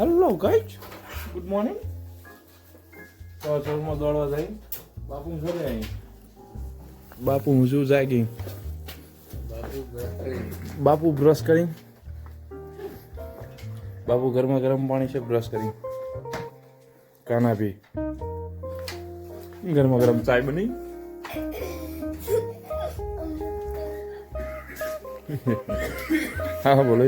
Hello guys, good morning. તો ચોરમાં દોડવા જાય બાપુ ઘરે અહીં. બાપુ હું શું જાગી બાપુ બ્રશ કરી. બાપુ ગરમા ગરમ પાણી છે, બ્રશ કરી. કાના પી. ગરમા ગરમ ચાય બની. હા બોલો.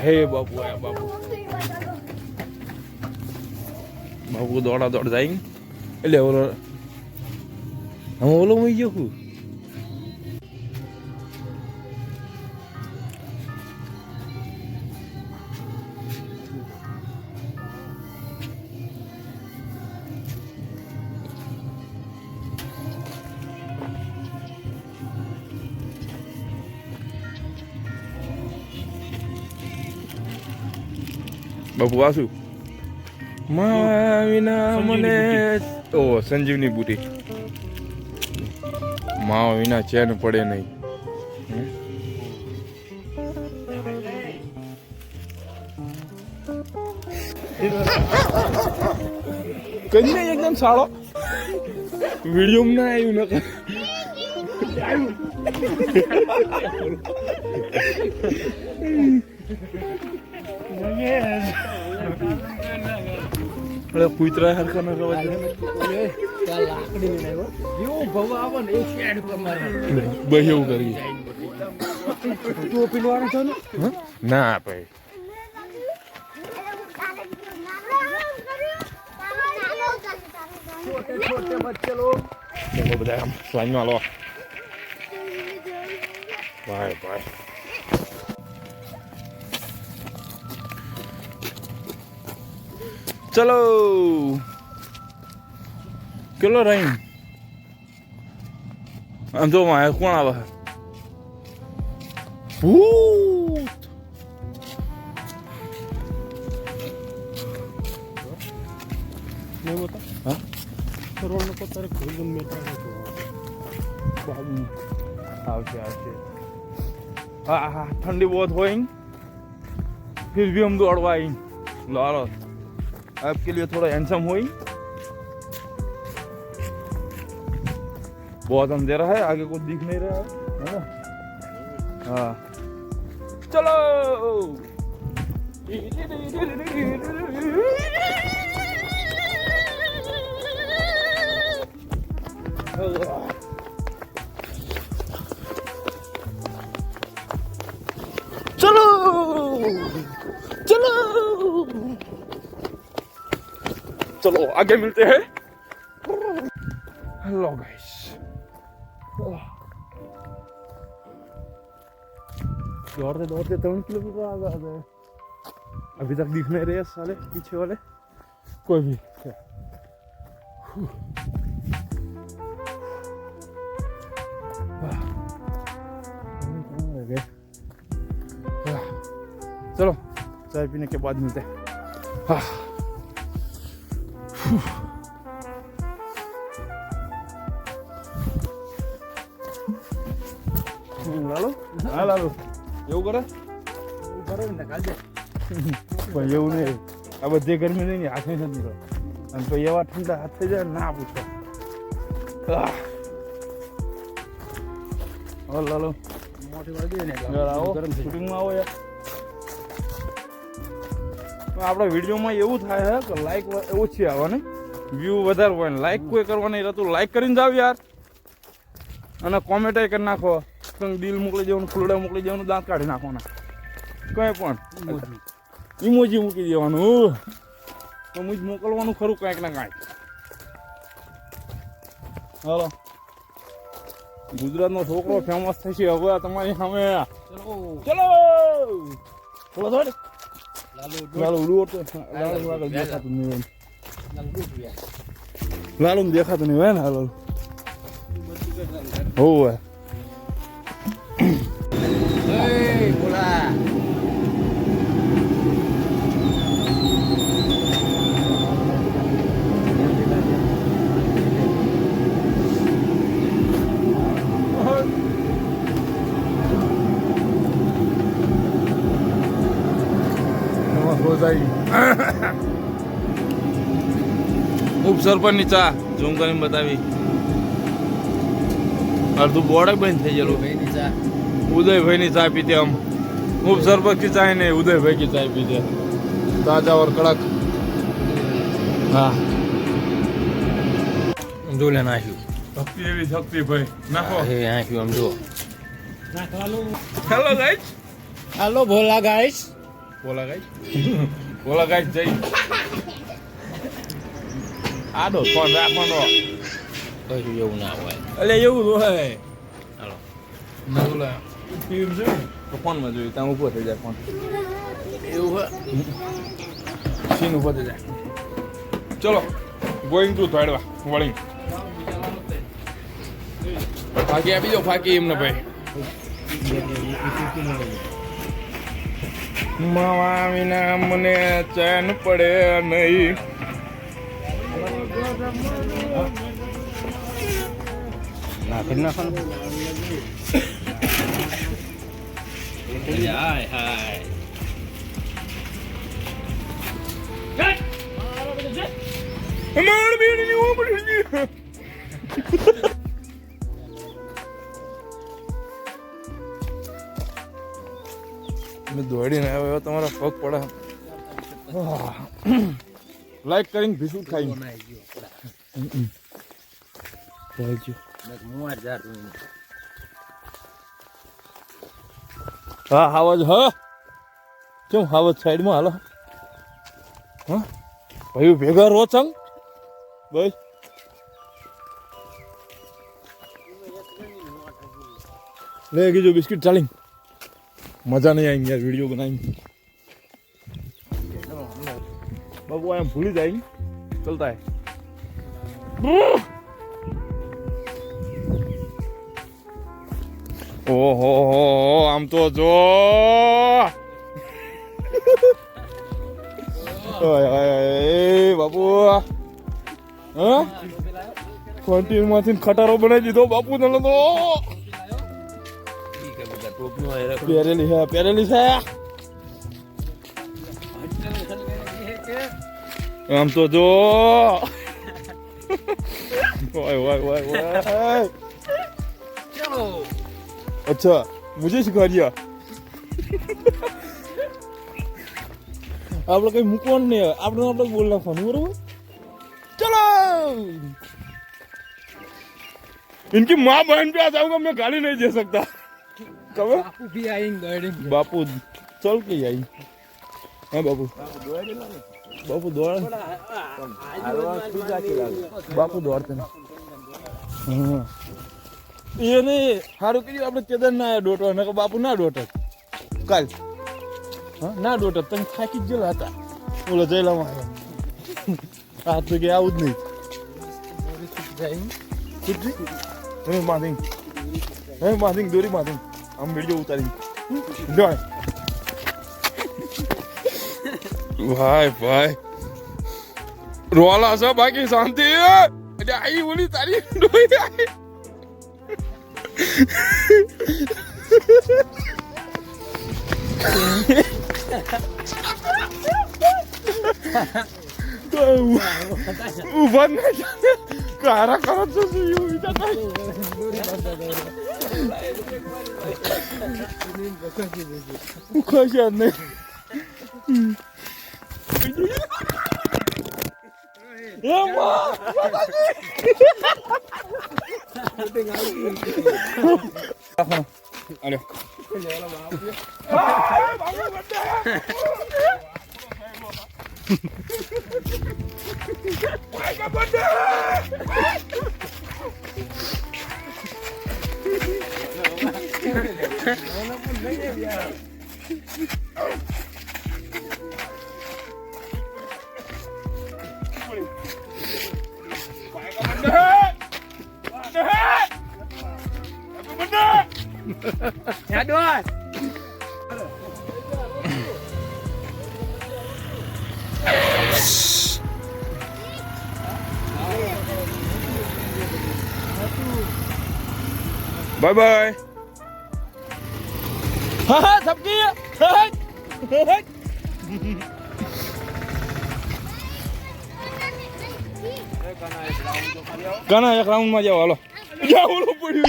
હે બાપુ આયા બાપુ. બાપુ દોડા દોડ જાય એટલે ઓલો હું ઓલો મળી ગયો છું. બાપુ વાસુ મા વિના મને ઓ સંજીવની બુટી. મા વિના ચેન પડે નહીં. કઈ નહીં એકદમ સારો વિડીયો ના આવ્યું ન કુતરા હરખા ના રવા બહુ કરી ના ભાઈ. બધા સ્વાઈમાં લો ભાઈ ભાઈ. ચલો કેટલો રહી આમ જો કોણ આવે ભૂત. આવશે આવશે. હા હા ઠંડી बहुत હોય फिर भी हम दौड़वा आई. लो आपके लिए थोड़ा हैंडसम हुई. बहुत अंधेरा है, आगे कुछ दिख नहीं रहा है ना. हाँ चलो. चलो चलो चलो आगे मिलते हैं. हेलो गाइस, दौड़ते दौड़ते 3 किलोमीटर आ गए. अभी तक दिख नहीं रहे साले पीछे वाले कोई भी. चलो चाय पीने के बाद मिलते हैं. લાલો હા લાલો એવું કરે ભાઈ. એવું નહીં, આ બધી ગરમી નહીં હાથે નથી અને તો એવા ઠંડા હાથ થઈ જાય ના પૂછો. લાલો મોટી આવો શૂટિંગમાં આવો યાર. આપણા વિડીયોમાં એવું થાય છે કે લાઈક ઓછી આવે ને વ્યૂ વધારે હોય ને લાઈક કોઈ કરવા નહીં રહેતું. લાઈક કરીને જાવ યાર અને કોમેન્ટ કરી નાખો. દિલ મોકલી દેવાનું, ફૂલડા મોકલી દેવાનું, દાંત કાઢી નાખવાના, કંઈ પણ ઇમોજી મૂકી દેવાનું. તો મુજ મોકલવાનું ખરું કાંઈક ના કાંઈક. હાલો ગુજરાતનો છોકરો ફેમસ થશે હવે તમારી સામે. ચલો ચલો થોડો થોડ લાલુ ઉડો તો લાલુ દેખાતું નહીં હોય. લાલુ દેખાતું નહીં હોય ને લાલુ હોવે. બોલા ઉપસરપંચની ચા ઝૂમ કરીને બતાવી. અડધું બોર્ડ બંધ થઈ ગયેલું. ભાઈની ચા ઉદયભાઈની ચા પીતે આમ. ઉપસરપંચ की चाय नहीं, उदयभाई की चाय पीते ताजा और कड़क. हाँ જો લે નાખ્યું શક્તિ એવી શક્તિ ભાઈ નાખો. એ નાખ્યું આમ જો. Hello guys. હાલો ભોલા ગાઈસ. બોલા ગાઈસ. બોલા ગાઈસ જઈ આડો ફોન રાખવાનો. કશું એવું ના હોય. એટલે એવું જ હોય. હાલો ના બોલા ફીમ છે તો ફોનમાં જોયું ત્યાં ઊભો થઈ જાય ફોન. એવું હોય. સીન ઊભો થઈ જાય. ચલો ગોઈંગ ટુ થોડવા વળી ફાકી આપી દો. ફાકી એમને ભાઈ માવા વિના મને ચેન પડે નહીં. નાખી નાખવાનું. હાય હાય અમાર બેની ઉપર મેં દોડીને આવ્યો તમારા પગ પડે. લાઈક કરીને ભીસું ખાઈ હા હાવજ હા કેમ હાવજ સાઈડમાં હાલો. હા ભાઈ ભેગા રો ચંગ ભાઈ. ले जो बिस्किट चालेंगे मजा नहीं आएंगे यार वीडियो बनाएंगे. बाबू आया भूल ही जाएंगे चलता है. ओहो हम तो जो बाबू हाँ क्वांटीन माथीन खटारो बनाई दीधो बापू ने तो પહેરેલી છે પહેરેલી છે આમ તો જો वाह वाह वाह वाह चलो अच्छा मुझे सिखा दिया आप लोग कहीं मुकवान नहीं है आप लोग बोलना फोन बरोबर चलो इनकी माँ बहन पे आ जाऊंगा मैं गाली नहीं दे सकता कब बापू भी आएंगे बापू चल के आई हाँ बापू बापू दौड़ बापू दौड़ते हाँ ये नहीं हारू की આપણે કેદાર ના ડોટો ને બાપુ ના ડોટો કાલ હા ના ડોટો તમે થાકી જ ગયેલા હતા ઓલો જઈલામાં આ તો કે આવું જ નહીં કુદરી હે માધિંગ દોરી માધિંગ આમ વિડિયો ઉતારી ડોય ભાઈ ભાઈ રોલા છે બાકી શાંતિ એટલે આઈ ઓલી તારી ડોઈ આઈ ऊपर नहीं जाते कारा करो तो यू जाता है खुश नहीं ये मां अरे बाय बाय हाँ हाँ सबकी गाना एक राउंड में जाओ हालो जाओ लो पड़ी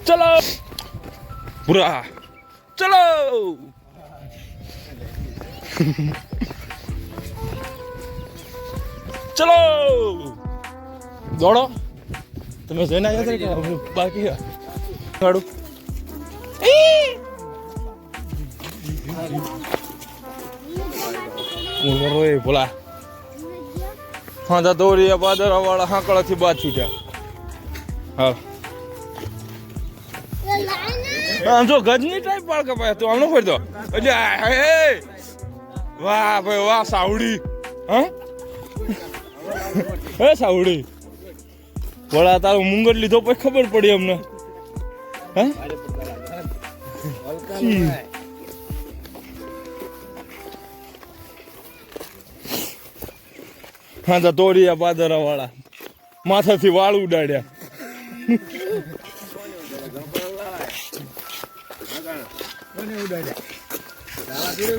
चलो पूरा चलो चलो दौड़ो तुम्हें જોઈને આવ્યા છે કે બાકી ગાડું ઓય બોલા હા દા દોરીયા બાદરા વાળા હાકળાથી બાદ છૂટ્યા હા હા જો ગજની ટાઈપ વાળ કપાય તું આમનો ફરી દો એટલે વાહ ભાઈ વાહ સાવડી હા હે સાવડી વડા તારું મુંગટ લીધો પછી ખબર પડી અમને હે હા તો તોરિયા બાદરા વાળા માથાથી વાળ ઉડાડ્યા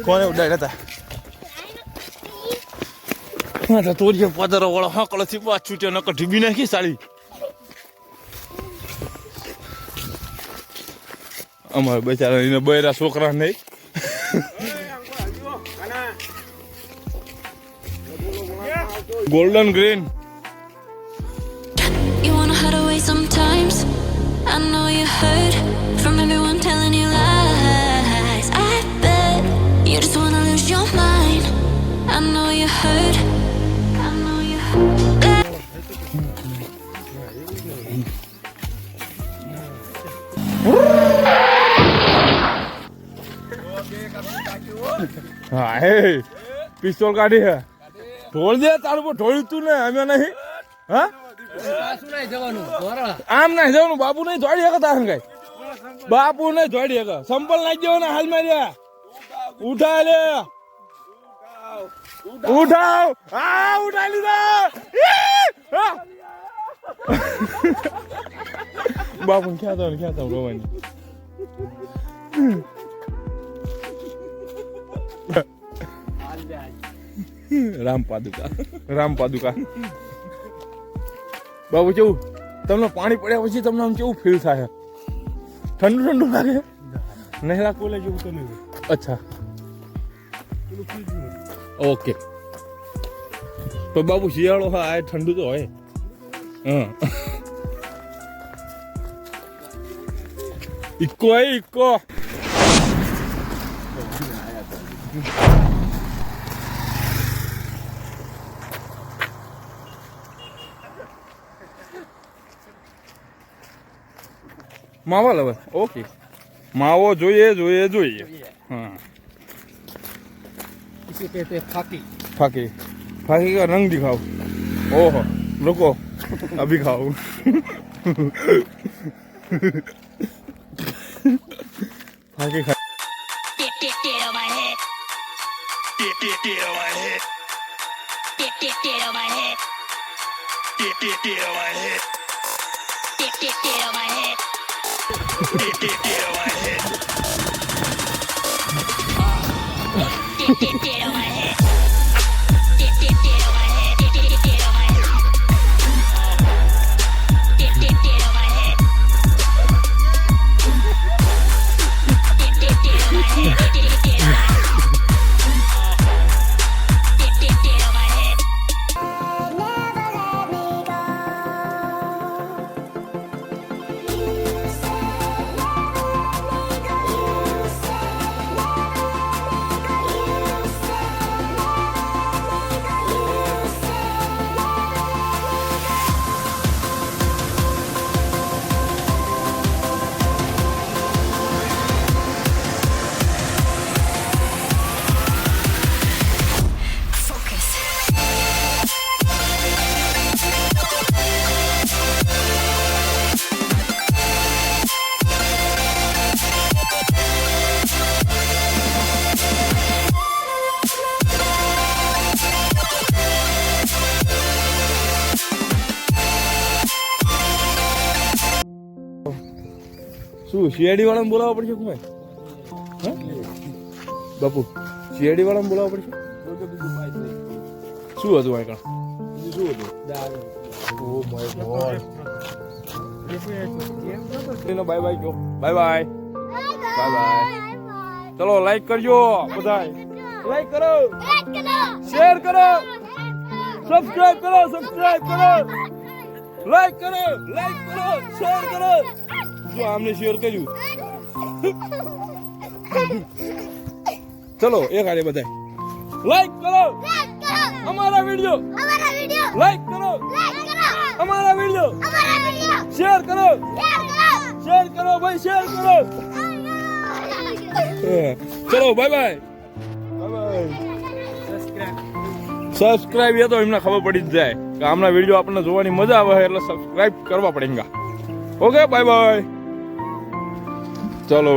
કોને ઉડાડ્યા હતા હા તો તોરિયા બાદરા વાળા હાકળાથી પાછ છૂટ્યા નકર ઢીબી નાખી સાડી અમારે બચારા એને બૈરા છોકરા નહીં golden green. You wanna hide away sometimes. I know you heard from everyone telling you lies. I bet you just wanna lose your mind. I know you heard. I know you heard. હા હે pistol કાઢી હે ઢોળ દે તારું પર ઢોળ્યું તું ને અમે નહીં હા આમ નહીં જવાનું બાપુ નહીં દોડી શકે તાર કઈ બાપુ નહીં દોડી શકે સંપલ નાખી દેવાના હાલ માર્યા ઉઠા લે ઉઠાવ હા ઉઠાઈ લીધા બાપુ ક્યાં તો રોવાની રામ પાદુકા બાબુ કેવું તમને પાણી પડ્યા પછી તમને આમ કેવું ફીલ થાય ઠંડુ લાગે નહીં લાગતું જેવું તમે અચ્છા ઓકે તો બાબુ શિયાળો હા આ ઠંડુ તો હોય હા ઇક્કો માવા લવે ઓકે માવો જોઈએ हाँ इसे कहते हैं फाकी फाकी का रंग दिखाओ ओहो रुको अभी खाओ फाकी खा Get on my head. Get on my head. Get on my head. Get on my head. Get on my head. Get on my head. Get on my head. શું શિયાળી વાળાને બોલાવવા પડશે કોઈ હે બાપુ શિયાળી વાળાને બોલાવવા પડશે શું હતું આ કાં શું હતું oh my God bye bye કહો બાય બાય બાય બાય ચલો લાઈક કરજો બધા લાઈક કરો શેર કરો સબસ્ક્રાઇબ કરો લાઈક કરો શેર કરો જો આમને શેર કર્યું ચલો એક આરે બધા લાઈક કરો અમારા વિડિયો લાઈક કરો અમારા વિડિયો શેર કરો ભાઈ શેર કરો ચલો બાય બાય સબસ્ક્રાઇબ એ તો એમને ખબર પડી જ જાય કે આમના વિડીયો આપણને જોવાની મજા આવે એટલે સબસ્ક્રાઇબ કરવા પડેગા ઓકે બાય બાય ચલો